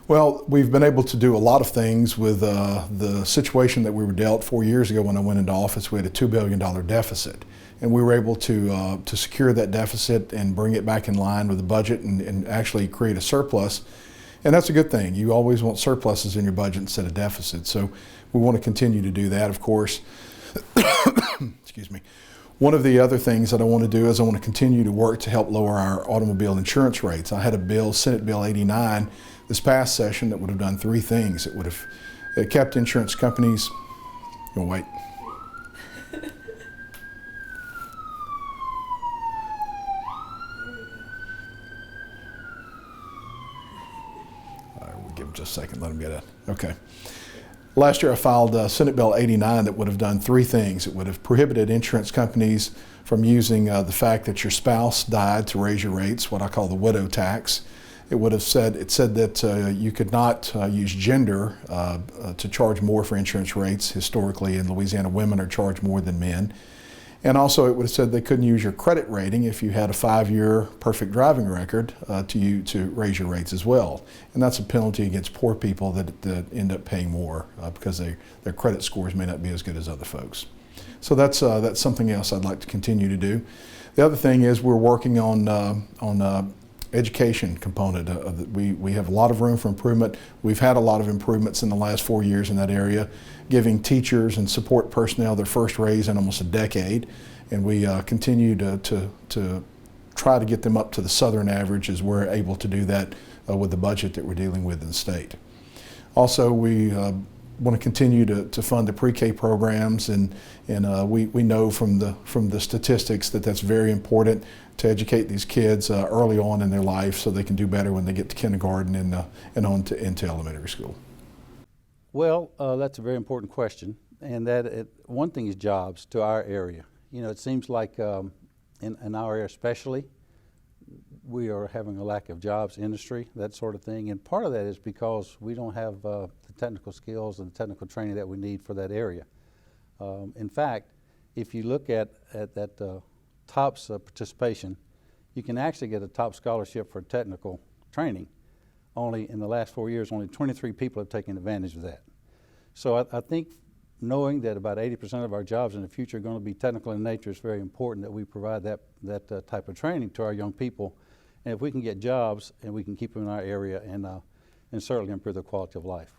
Well, we've been able to do a lot of things with the situation that we were dealt 4 years ago when I went into office. We had a $2 billion deficit, and we were able to secure that deficit and bring it back in line with the budget and actually create a surplus. And that's a good thing. You always want surpluses in your budget instead of deficits. So we want to continue to do that, of course. Excuse me. One of the other things that I want to do is I want to continue to work to help lower our automobile insurance rates. I had a bill, Senate Bill 89, this past session that would have done three things. It would have kept insurance companies, you'll wait. All right, we'll give them just a second, let them get it. Okay. Last year I filed Senate Bill 89 that would have done three things. It would have prohibited insurance companies from using the fact that your spouse died to raise your rates, what I call the widow tax. It would have said, that you could not use gender to charge more for insurance rates. Historically in Louisiana, women are charged more than men. And also it would have said they couldn't use your credit rating if you had a 5-year perfect driving record to raise your rates as well. And that's a penalty against poor people that end up paying more because their credit scores may not be as good as other folks. So that's something else I'd like to continue to do. The other thing is we're working on education component. We have a lot of room for improvement. We've had a lot of improvements in the last 4 years in that area, giving teachers and support personnel their first raise in almost a decade, and we continue to try to get them up to the southern average as we're able to do that with the budget that we're dealing with in the state. Also, we want to continue to fund the pre-K programs, and we know from the statistics that that's very important to educate these kids early on in their life so they can do better when they get to kindergarten and on into elementary school. Well, that's a very important question, and one thing is jobs to our area. You know, it seems like in our area especially, we are having a lack of jobs, industry, that sort of thing, and part of that is because we don't have the technical skills and the technical training that we need for that area. In fact, if you look at that TOPS participation, you can actually get a top scholarship for technical training. Only in the last 4 years, only 23 people have taken advantage of that. So I think knowing that about 80% of our jobs in the future are going to be technical in nature is very important that we provide that type of training to our young people. And if we can get jobs and we can keep them in our area and certainly improve their quality of life.